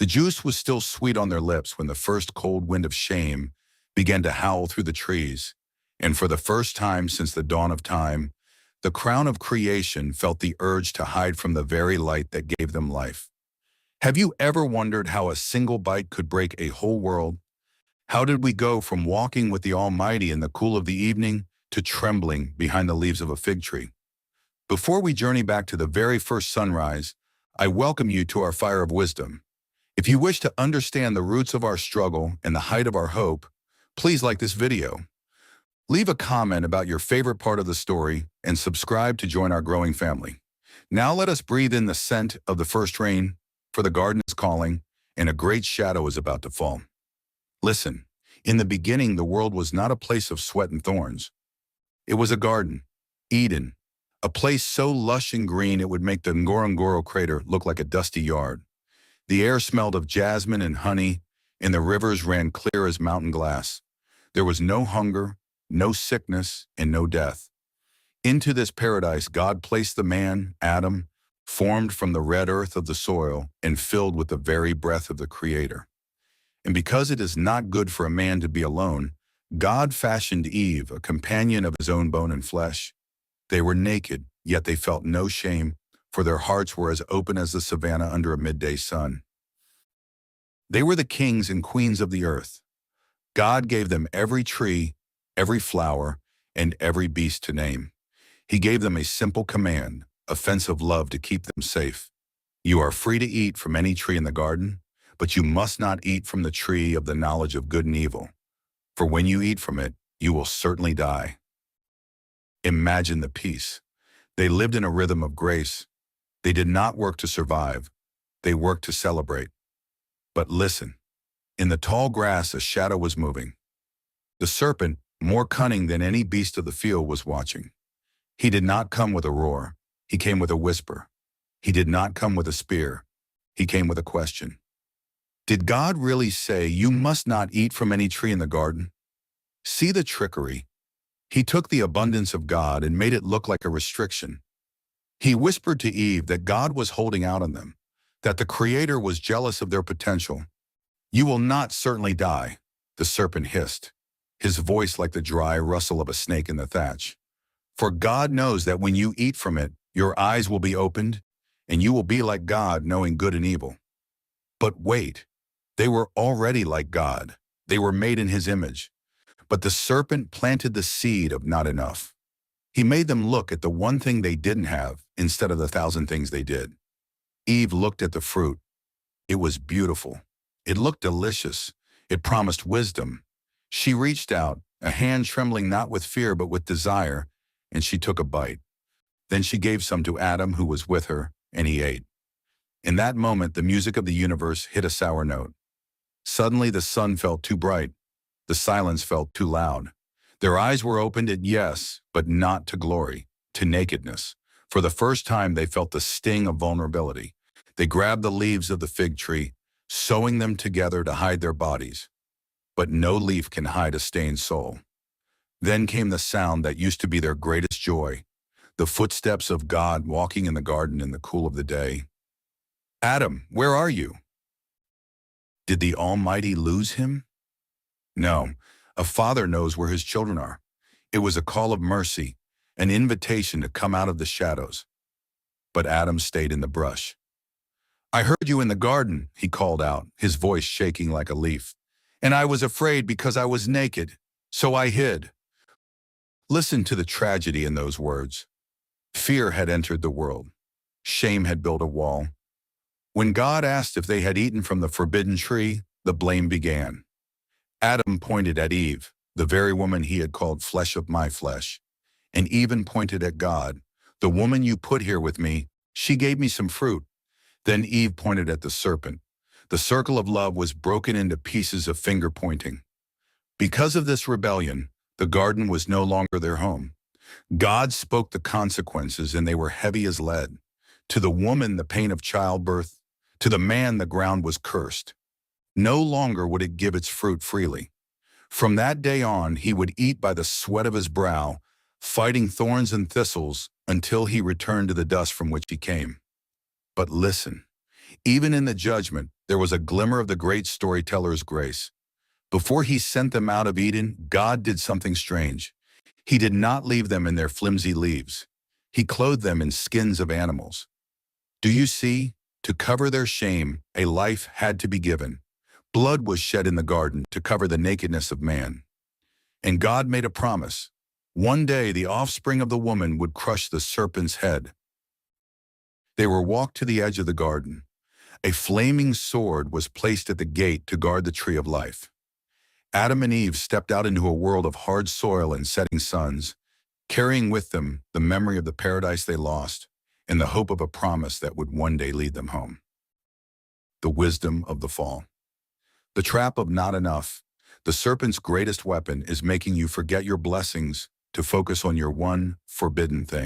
The juice was still sweet on their lips when the first cold wind of shame began to howl through the trees, and for the first time since the dawn of time, the crown of creation felt the urge to hide from the very light that gave them life. Have you ever wondered how a single bite could break a whole world? How did we go from walking with the Almighty in the cool of the evening to trembling behind the leaves of a fig tree? Before we journey back to the very first sunrise, I welcome you to our fire of wisdom. If you wish to understand the roots of our struggle and the height of our hope, please like this video. Leave a comment about your favorite part of the story and subscribe to join our growing family. Now let us breathe in the scent of the first rain, for the garden is calling and a great shadow is about to fall. Listen, in the beginning the world was not a place of sweat and thorns. It was a garden, Eden, a place so lush and green it would make the Ngorongoro crater look like a dusty yard. The air smelled of jasmine and honey, and the rivers ran clear as mountain glass. There was no hunger, no sickness, and no death. Into this paradise God placed the man, Adam, formed from the red earth of the soil and filled with the very breath of the Creator. And because it is not good for a man to be alone, God fashioned Eve, a companion of his own bone and flesh. They were naked, yet they felt no shame, for their hearts were as open as the savanna under a midday sun. They were the kings and queens of the earth. God gave them every tree, every flower, and every beast to name. He gave them a simple command, a fence of love to keep them safe. You are free to eat from any tree in the garden, but you must not eat from the tree of the knowledge of good and evil. For when you eat from it, you will certainly die. Imagine the peace. They lived in a rhythm of grace. They did not work to survive. They worked to celebrate. But listen, in the tall grass a shadow was moving. The serpent, more cunning than any beast of the field, was watching. He did not come with a roar. He came with a whisper. He did not come with a spear. He came with a question. Did God really say, "You must not eat from any tree in the garden"? See the trickery. He took the abundance of God and made it look like a restriction. He whispered to Eve that God was holding out on them, that the Creator was jealous of their potential. "You will not certainly die," the serpent hissed, his voice like the dry rustle of a snake in the thatch. "For God knows that when you eat from it, your eyes will be opened, and you will be like God, knowing good and evil." But wait, they were already like God. They were made in His image. But the serpent planted the seed of not enough. He made them look at the one thing they didn't have instead of the 1,000 things they did. Eve looked at the fruit. It was beautiful. It looked delicious. It promised wisdom. She reached out, a hand trembling not with fear but with desire, and she took a bite. Then she gave some to Adam, who was with her, and he ate. In that moment, the music of the universe hit a sour note. Suddenly the sun felt too bright. The silence felt too loud. Their eyes were opened at yes, but not to glory, to nakedness. For the first time, they felt the sting of vulnerability. They grabbed the leaves of the fig tree, sewing them together to hide their bodies. But no leaf can hide a stained soul. Then came the sound that used to be their greatest joy, the footsteps of God walking in the garden in the cool of the day. "Adam, where are you?" Did the Almighty lose him? No, a father knows where his children are. It was a call of mercy, an invitation to come out of the shadows. But Adam stayed in the brush. "I heard you in the garden," he called out, his voice shaking like a leaf. "And I was afraid because I was naked, so I hid." Listen to the tragedy in those words. Fear had entered the world. Shame had built a wall. When God asked if they had eaten from the forbidden tree, the blame began. Adam pointed at Eve, the very woman he had called flesh of my flesh, and even pointed at God. "The woman you put here with me, she gave me some fruit." Then Eve pointed at the serpent. The circle of love was broken into pieces of finger pointing. Because of this rebellion, the garden was no longer their home. God spoke the consequences, and they were heavy as lead. To the woman, the pain of childbirth. To the man, the ground was cursed. No longer would it give its fruit freely. From that day on, he would eat by the sweat of his brow, fighting thorns and thistles until he returned to the dust from which he came. But listen, Even in the judgment, there was a glimmer of the great storyteller's grace. Before he sent them out of Eden, God did something strange. He did not leave them in their flimsy leaves. He clothed them in skins of animals. Do you see? To cover their shame, a life had to be given. Blood was shed in the garden to cover the nakedness of man. And God made a promise. One day the offspring of the woman would crush the serpent's head. They were walked to the edge of the garden. A flaming sword was placed at the gate to guard the tree of life. Adam and Eve stepped out into a world of hard soil and setting suns, carrying with them the memory of the paradise they lost and the hope of a promise that would one day lead them home. The wisdom of the fall. The trap of not enough. The serpent's greatest weapon is making you forget your blessings to focus on your one forbidden thing.